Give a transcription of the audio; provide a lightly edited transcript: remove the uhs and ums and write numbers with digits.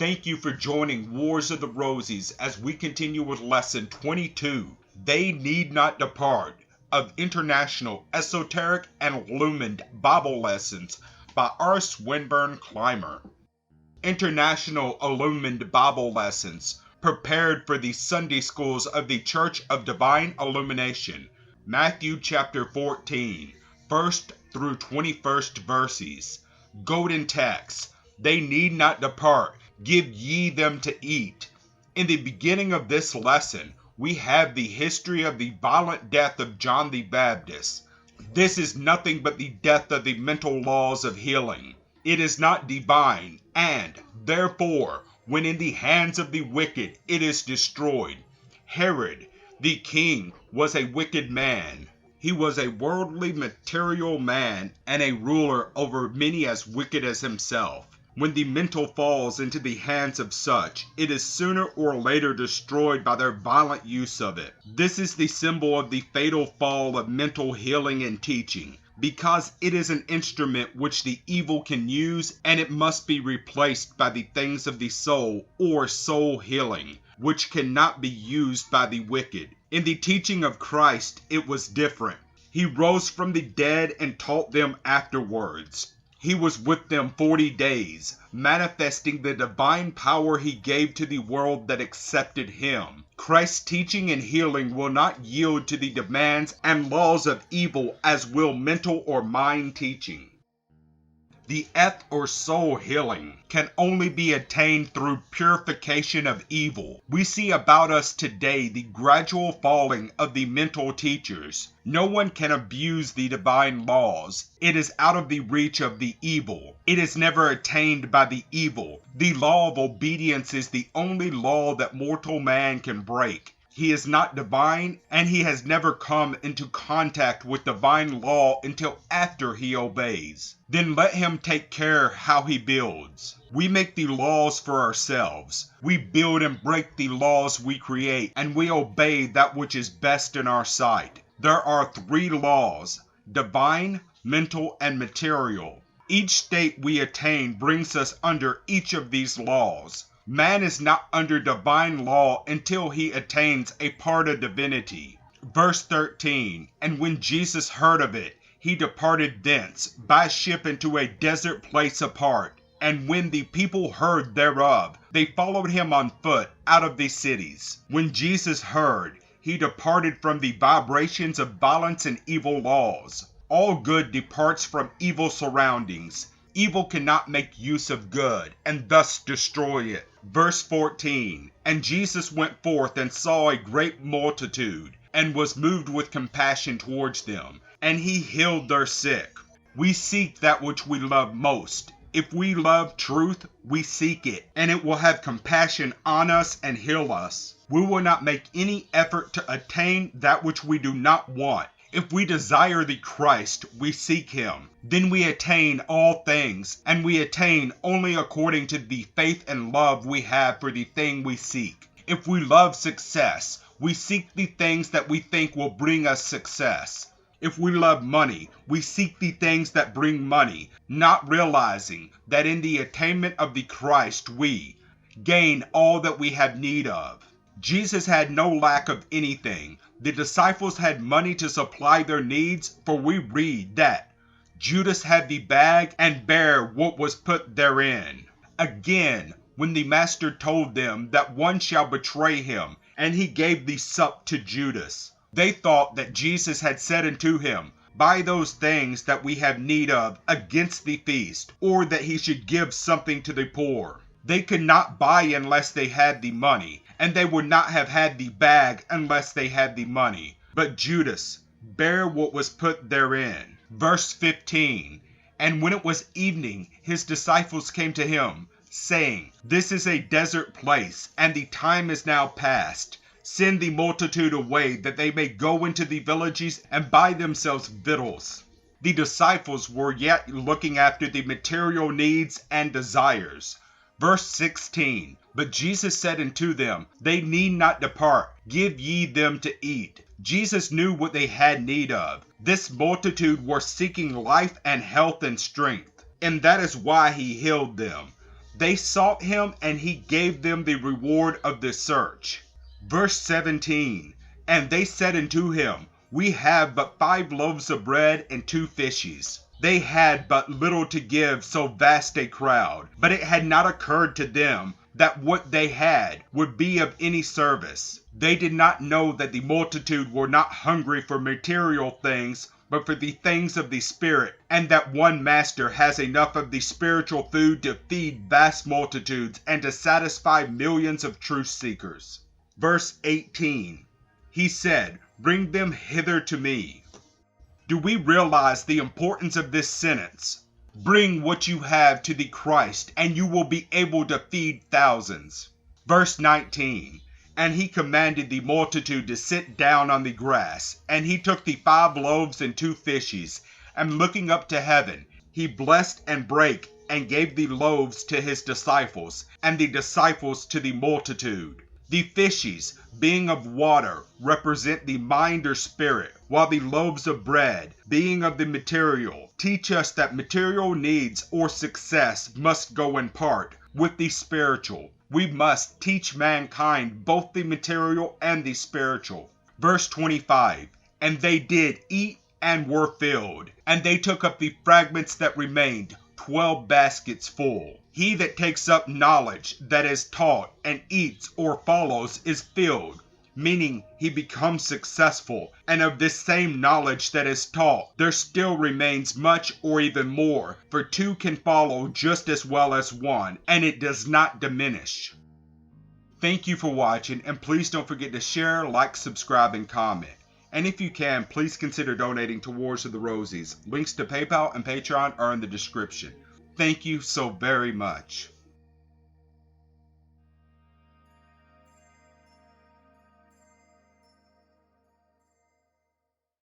Thank you for joining Wars of the Rosies as we continue with Lesson 22, They Need Not Depart, of International Esoteric and Illuminated Bible Lessons by R. Swinburne Clymer. International Illuminated Bible Lessons, prepared for the Sunday Schools of the Church of Divine Illumination, Matthew chapter 14, 1st through 21st verses. Golden text, They need not depart, give ye them to eat. In the beginning of this lesson, we have the history of the violent death of John the Baptist. This is nothing but the death of the mental laws of healing. It is not divine, and, therefore, when in the hands of the wicked, it is destroyed. Herod, the king, was a wicked man. He was a worldly material man and a ruler over many as wicked as himself. When the mental falls into the hands of such, it is sooner or later destroyed by their violent use of it. This is the symbol of the fatal fall of mental healing and teaching, because it is an instrument which the evil can use, and it must be replaced by the things of the soul or soul healing, which cannot be used by the wicked. In the teaching of Christ, it was different. He rose from the dead and taught them afterwards. He was with them 40 days, manifesting the divine power he gave to the world that accepted him. Christ's teaching and healing will not yield to the demands and laws of evil as will mental or mind teaching. The eth or soul healing can only be attained through purification of evil. We see about us today the gradual falling of the mental teachers. No one can abuse the divine laws. It is out of the reach of the evil. It is never attained by the evil. The law of obedience is the only law that mortal man can break. He is not divine, and he has never come into contact with divine law until after he obeys. Then let him take care how he builds. We make the laws for ourselves. We build and break the laws we create, and we obey that which is best in our sight. There are 3 laws: divine, mental, and material. Each state we attain brings us under each of these laws. Man is not under divine law until he attains a part of divinity. Verse 13, And when Jesus heard of it, he departed thence by ship into a desert place apart. And when the people heard thereof, they followed him on foot out of the cities. When Jesus heard, he departed from the vibrations of violence and evil laws. All good departs from evil surroundings. Evil cannot make use of good, and thus destroy it. Verse 14, And Jesus went forth and saw a great multitude, and was moved with compassion towards them, and he healed their sick. We seek that which we love most. If we love truth, we seek it, and it will have compassion on us and heal us. We will not make any effort to attain that which we do not want. If we desire the Christ, we seek him. Then we attain all things, and we attain only according to the faith and love we have for the thing we seek. If we love success, we seek the things that we think will bring us success. If we love money, we seek the things that bring money, not realizing that in the attainment of the Christ we gain all that we have need of. Jesus had no lack of anything. The disciples had money to supply their needs, for we read that Judas had the bag and bare what was put therein. Again, when the master told them that one shall betray him, and he gave the sup to Judas, they thought that Jesus had said unto him, Buy those things that we have need of against the feast, or that he should give something to the poor. They could not buy unless they had the money, and they would not have had the bag unless they had the money. But Judas bare what was put therein. Verse 15, And when it was evening, his disciples came to him, saying, This is a desert place, and the time is now past. Send the multitude away, that they may go into the villages and buy themselves victuals. The disciples were yet looking after the material needs and desires. Verse 16, But Jesus said unto them, They need not depart, give ye them to eat. Jesus knew what they had need of. This multitude were seeking life and health and strength, and that is why he healed them. They sought him, and he gave them the reward of the search. Verse 17, and they said unto him, We have but 5 loaves of bread and 2 fishes. They had but little to give so vast a crowd, but it had not occurred to them that what they had would be of any service. They did not know that the multitude were not hungry for material things, but for the things of the Spirit, and that one master has enough of the spiritual food to feed vast multitudes and to satisfy millions of truth seekers. Verse 18, he said, Bring them hither to me. Do we realize the importance of this sentence? Bring what you have to the Christ, and you will be able to feed thousands. Verse 19, and he commanded the multitude to sit down on the grass, and he took the 5 loaves and 2 fishes, and looking up to heaven, he blessed and brake, and gave the loaves to his disciples, and the disciples to the multitude. The fishes, being of water, represent the mind or spirit, while the loaves of bread, being of the material, teach us that material needs or success must go in part with the spiritual. We must teach mankind both the material and the spiritual. Verse 25, and they did eat and were filled, and they took up the fragments that remained, 12 baskets full. He that takes up knowledge that is taught and eats or follows is filled, meaning he becomes successful, and of this same knowledge that is taught there still remains much or even more, for 2 can follow just as well as 1, and it does not diminish. Thank you for watching, and please don't forget to share, like, subscribe, and comment. And if you can, please consider donating to Wars of the Rosies. Links to PayPal and Patreon are in the description. Thank you so very much.